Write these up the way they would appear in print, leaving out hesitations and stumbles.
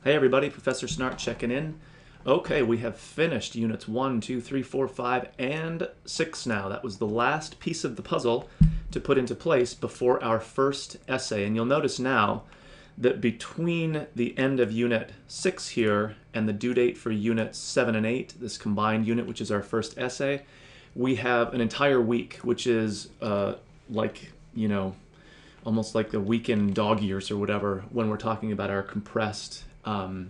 Hey everybody, Professor Snart checking in. Okay, we have finished units 1, 2, 3, 4, 5, and 6 now. That was the last piece of the puzzle to put into place before our first essay. And you'll notice now that between the end of unit 6 here and the due date for units 7 and 8, this combined unit, which is our first essay, we have an entire week, which is almost like the week in dog years or whatever when we're talking about our compressed term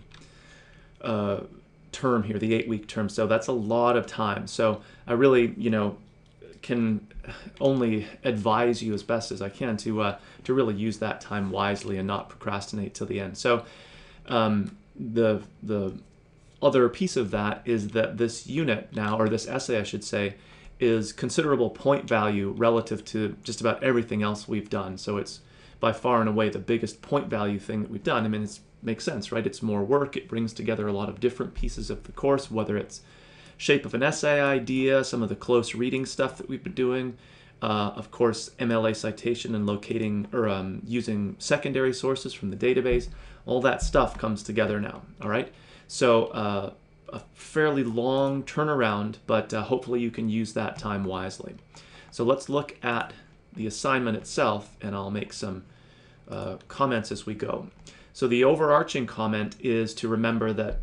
here, the 8-week term. So that's a lot of time. So I really, can only advise you as best as I can to really use that time wisely and not procrastinate till the end. So the other piece of that is that this unit now, or this essay I should say, is considerable point value relative to just about everything else we've done. So it's by far and away the biggest point value thing that we've done. I mean, it makes sense, right? It's more work. It brings together a lot of different pieces of the course, whether it's shape of an essay idea, some of the close reading stuff that we've been doing, of course, MLA citation and locating or using secondary sources from the database. All that stuff comes together now, all right? So a fairly long turnaround, but hopefully you can use that time wisely. So let's look at the assignment itself, and I'll make some comments as we go. So the overarching comment is to remember that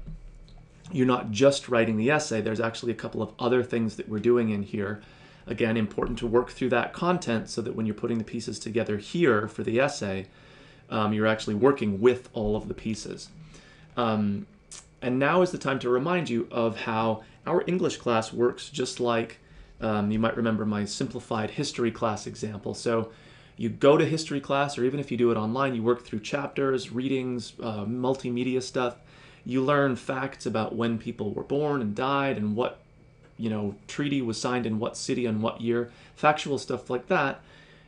you're not just writing the essay. There's actually a couple of other things that we're doing in here. Again, important to work through that content so that when you're putting the pieces together here for the essay, you're actually working with all of the pieces. And now is the time to remind you of how our English class works, just like you might remember my simplified history class example. So you go to history class, or even if you do it online, you work through chapters, readings, multimedia stuff. You learn facts about when people were born and died and what, treaty was signed in what city and what year, factual stuff like that.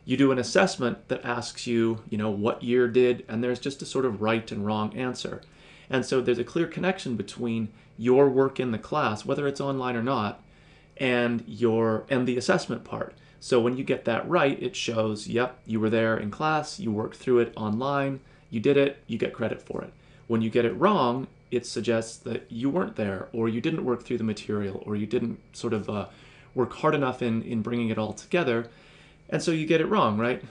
You do an assessment that asks you, what year did, and there's just a sort of right and wrong answer. And so there's a clear connection between your work in the class, whether it's online or not, and the assessment part. So when you get that right, it shows, yep, you were there in class, you worked through it online, you did it, you get credit for it. When you get it wrong, it suggests that you weren't there, or you didn't work through the material, or you didn't sort of work hard enough in bringing it all together, and so you get it wrong, right?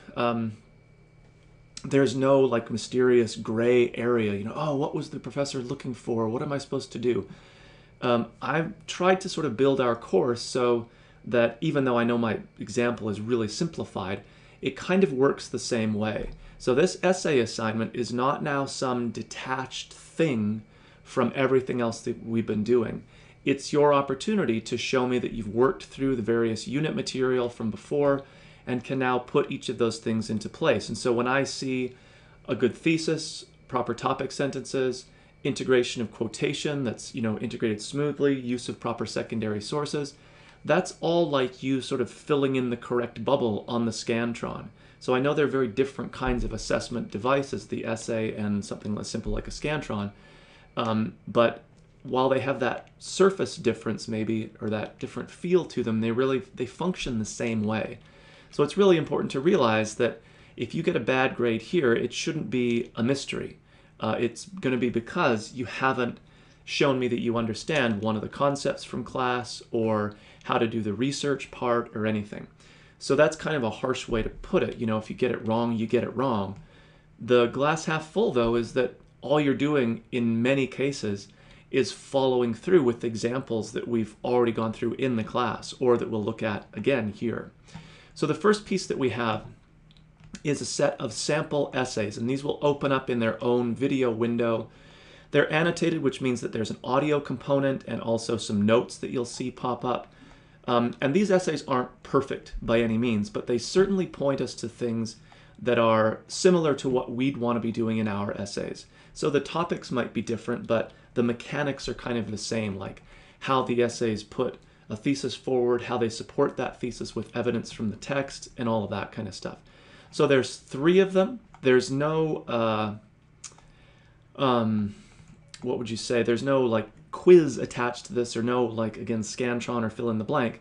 There's no like mysterious gray area, oh, what was the professor looking for? What am I supposed to do? I've tried to sort of build our course so that even though I know my example is really simplified, it kind of works the same way. So this essay assignment is not now some detached thing from everything else that we've been doing. It's your opportunity to show me that you've worked through the various unit material from before and can now put each of those things into place. And so when I see a good thesis, proper topic sentences, integration of quotation that's integrated smoothly, use of proper secondary sources, that's all like you sort of filling in the correct bubble on the Scantron. So I know they're very different kinds of assessment devices, the essay and something as simple like a Scantron, but while they have that surface difference maybe, or that different feel to them, they function the same way. So it's really important to realize that if you get a bad grade here, it shouldn't be a mystery. It's going to be because you haven't shown me that you understand one of the concepts from class, or how to do the research part, or anything. So that's kind of a harsh way to put it. If you get it wrong, you get it wrong. The glass half full, though, is that all you're doing in many cases is following through with examples that we've already gone through in the class, or that we'll look at again here. So the first piece that we have is a set of sample essays, and these will open up in their own video window. They're annotated, which means that there's an audio component and also some notes that you'll see pop up. And these essays aren't perfect by any means, but they certainly point us to things that are similar to what we'd want to be doing in our essays. So the topics might be different, but the mechanics are kind of the same, like how the essays put a thesis forward, how they support that thesis with evidence from the text, and all of that kind of stuff. So there's 3 of them. There's no, what would you say? There's no like quiz attached to this, or no like, again, Scantron or fill in the blank.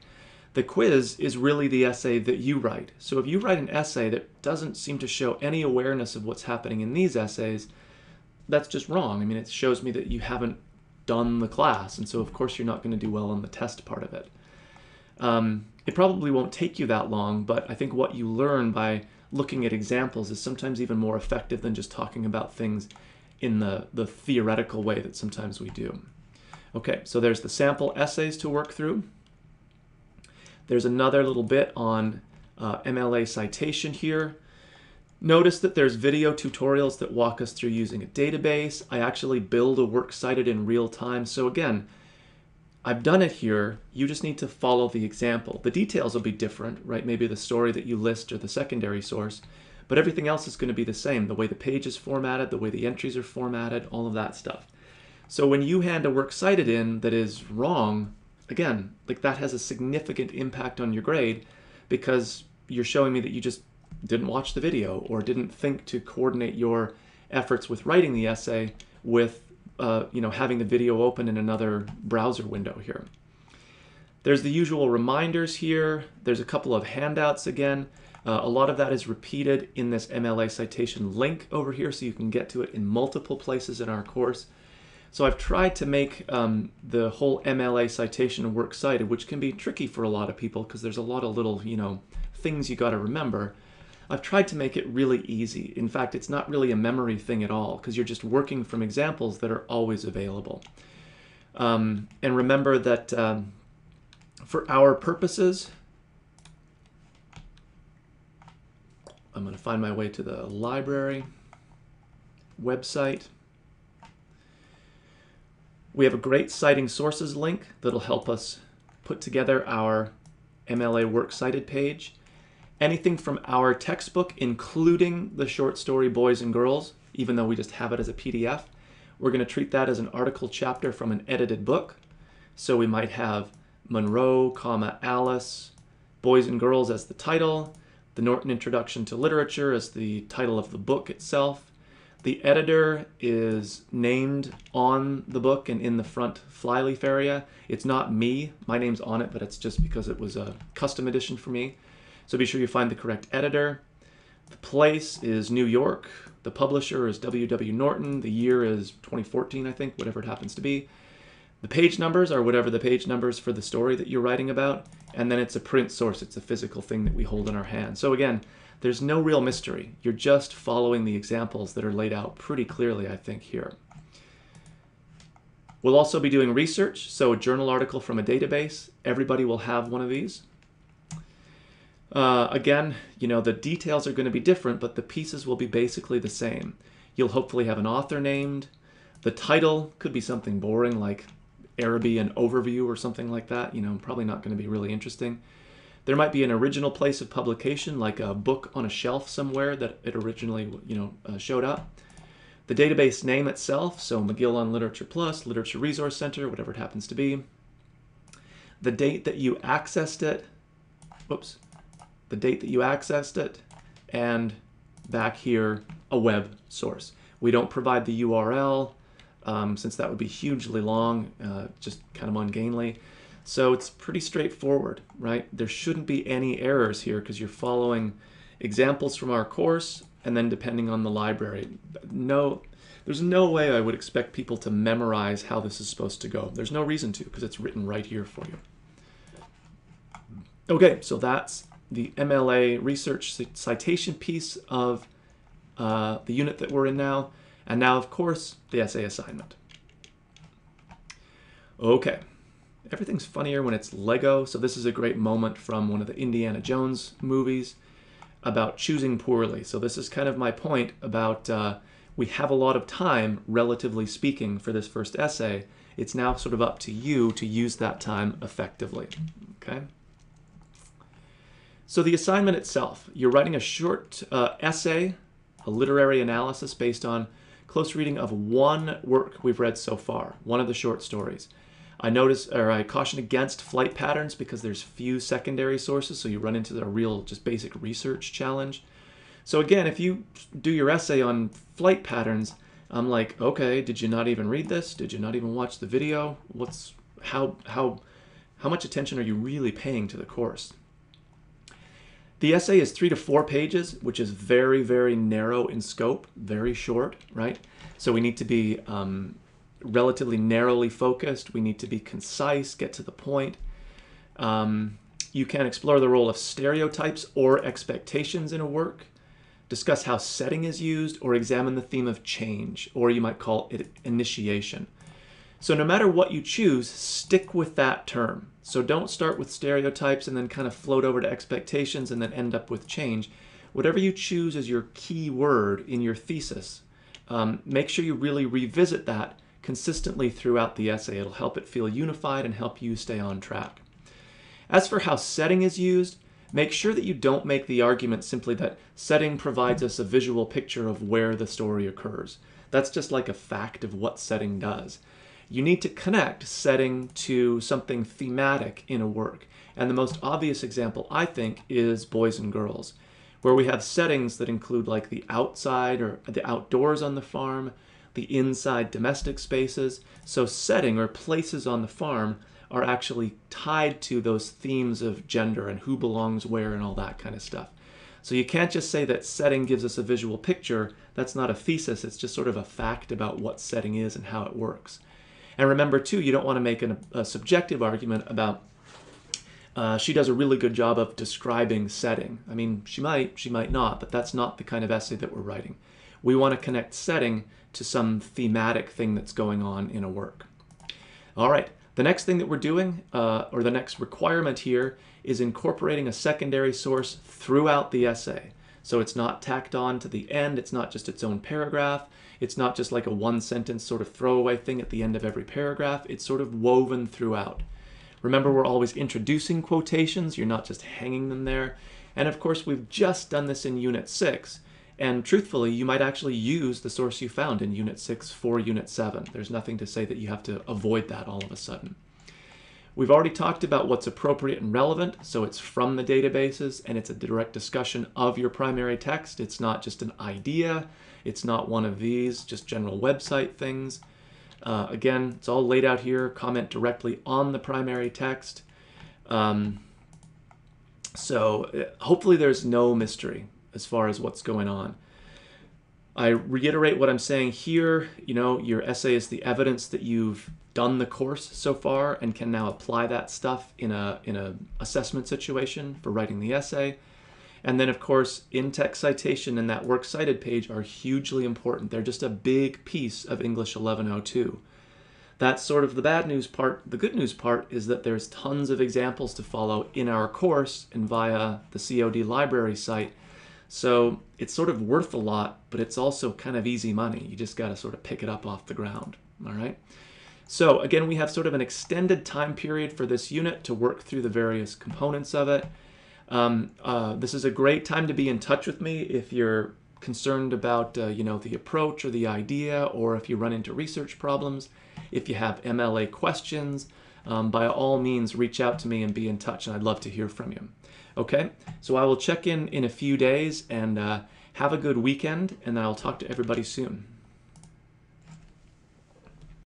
The quiz is really the essay that you write. So if you write an essay that doesn't seem to show any awareness of what's happening in these essays, that's just wrong. I mean, it shows me that you haven't done the class, and so of course you're not going to do well on the test part of it. It probably won't take you that long, but I think what you learn by looking at examples is sometimes even more effective than just talking about things in the theoretical way that sometimes we do. Okay, so there's the sample essays to work through. There's another little bit on MLA citation here. Notice that there's video tutorials that walk us through using a database. I actually build a works cited in real time. So again, I've done it here. You just need to follow the example. The details will be different, right? Maybe the story that you list or the secondary source, but everything else is going to be the same. The way the page is formatted, the way the entries are formatted, all of that stuff. So when you hand a works cited in that is wrong, again, like that has a significant impact on your grade because you're showing me that you just didn't watch the video or didn't think to coordinate your efforts with writing the essay with having the video open in another browser window here. There's the usual reminders here. There's a couple of handouts again. A lot of that is repeated in this MLA citation link over here, so you can get to it in multiple places in our course. So I've tried to make the whole MLA citation works cited, which can be tricky for a lot of people because there's a lot of little, things you got to remember. I've tried to make it really easy. In fact, it's not really a memory thing at all because you're just working from examples that are always available. And remember that for our purposes, I'm going to find my way to the library website. We have a great citing sources link that'll help us put together our MLA works cited page. Anything from our textbook, including the short story Boys and Girls, even though we just have it as a PDF, we're going to treat that as an article chapter from an edited book. So we might have Monroe, Alice, Boys and Girls as the title, the Norton Introduction to Literature as the title of the book itself. The editor is named on the book and in the front flyleaf area. It's not me. My name's on it, but it's just because it was a custom edition for me. So be sure you find the correct editor. The place is New York. The publisher is W.W. Norton. The year is 2014, I think, whatever it happens to be. The page numbers are whatever the page numbers for the story that you're writing about. And then it's a print source. It's a physical thing that we hold in our hand. So again, there's no real mystery. You're just following the examples that are laid out pretty clearly, I think, here. We'll also be doing research. So a journal article from a database. Everybody will have one of these. Again, the details are going to be different, but the pieces will be basically the same. You'll hopefully have an author named. The title could be something boring like Arabian Overview or something like that. Probably not going to be really interesting. There might be an original place of publication, like a book on a shelf somewhere that it originally, showed up. The database name itself, so McGill on Literature Plus, Literature Resource Center, whatever it happens to be. The date that you accessed it. Whoops. The date that you accessed it, and back here, a web source. We don't provide the URL, since that would be hugely long, just kind of ungainly. So it's pretty straightforward, right? There shouldn't be any errors here because you're following examples from our course, and then depending on the library. There's no way I would expect people to memorize how this is supposed to go. There's no reason to because it's written right here for you. Okay, so that's the MLA research citation piece of the unit that we're in now. And now, of course, the essay assignment. Okay, everything's funnier when it's Lego. So this is a great moment from one of the Indiana Jones movies about choosing poorly. So this is kind of my point about we have a lot of time, relatively speaking, for this first essay. It's now sort of up to you to use that time effectively, okay? So the assignment itself, you're writing a short essay, a literary analysis based on close reading of one work we've read so far, one of the short stories. I caution against flight patterns because there's few secondary sources, so you run into the real just basic research challenge. So again, if you do your essay on flight patterns, I'm like, okay, did you not even read this? Did you not even watch the video? How much attention are you really paying to the course? The essay is 3 to 4 pages, which is very, very narrow in scope, very short, right? So we need to be relatively narrowly focused. We need to be concise, get to the point. You can explore the role of stereotypes or expectations in a work, discuss how setting is used, or examine the theme of change, or you might call it initiation. So no matter what you choose, stick with that term. So don't start with stereotypes and then kind of float over to expectations and then end up with change. Whatever you choose as your key word in your thesis, make sure you really revisit that consistently throughout the essay. It'll help it feel unified and help you stay on track. As for how setting is used, make sure that you don't make the argument simply that setting provides us a visual picture of where the story occurs. That's just like a fact of what setting does. You need to connect setting to something thematic in a work. And the most obvious example, I think, is Boys and Girls, where we have settings that include like the outside or the outdoors on the farm, the inside domestic spaces. So setting or places on the farm are actually tied to those themes of gender and who belongs where and all that kind of stuff. So you can't just say that setting gives us a visual picture. That's not a thesis. It's just sort of a fact about what setting is and how it works. And remember, too, you don't want to make a subjective argument about she does a really good job of describing setting. I mean, she might not, but that's not the kind of essay that we're writing. We want to connect setting to some thematic thing that's going on in a work. All right, the next thing that we're doing, or the next requirement here, is incorporating a secondary source throughout the essay. So it's not tacked on to the end, it's not just its own paragraph, it's not just like a one-sentence sort of throwaway thing at the end of every paragraph, it's sort of woven throughout. Remember, we're always introducing quotations, you're not just hanging them there. And of course, we've just done this in Unit 6, and truthfully, you might actually use the source you found in Unit 6 for Unit 7. There's nothing to say that you have to avoid that all of a sudden. We've already talked about what's appropriate and relevant, so it's from the databases and it's a direct discussion of your primary text. It's not just an idea, it's not one of these just general website things. Again, it's all laid out here, comment directly on the primary text. So hopefully there's no mystery as far as what's going on. I reiterate what I'm saying here. You know, your essay is the evidence that you've done the course so far and can now apply that stuff in a assessment situation for writing the essay. And then, of course, in-text citation and that works cited page are hugely important. They're just a big piece of English 1102. That's sort of the bad news part. The good news part is that there's tons of examples to follow in our course and via the COD library site. So it's sort of worth a lot, but it's also kind of easy money. You just got to sort of pick it up off the ground. All right. So again, we have sort of an extended time period for this unit to work through the various components of it. This is a great time to be in touch with me if you're concerned about you know, the approach or the idea, or if you run into research problems. If you have MLA questions, by all means reach out to me and be in touch, and I'd love to hear from you. Okay, so I will check in a few days, and have a good weekend, and then I'll talk to everybody soon.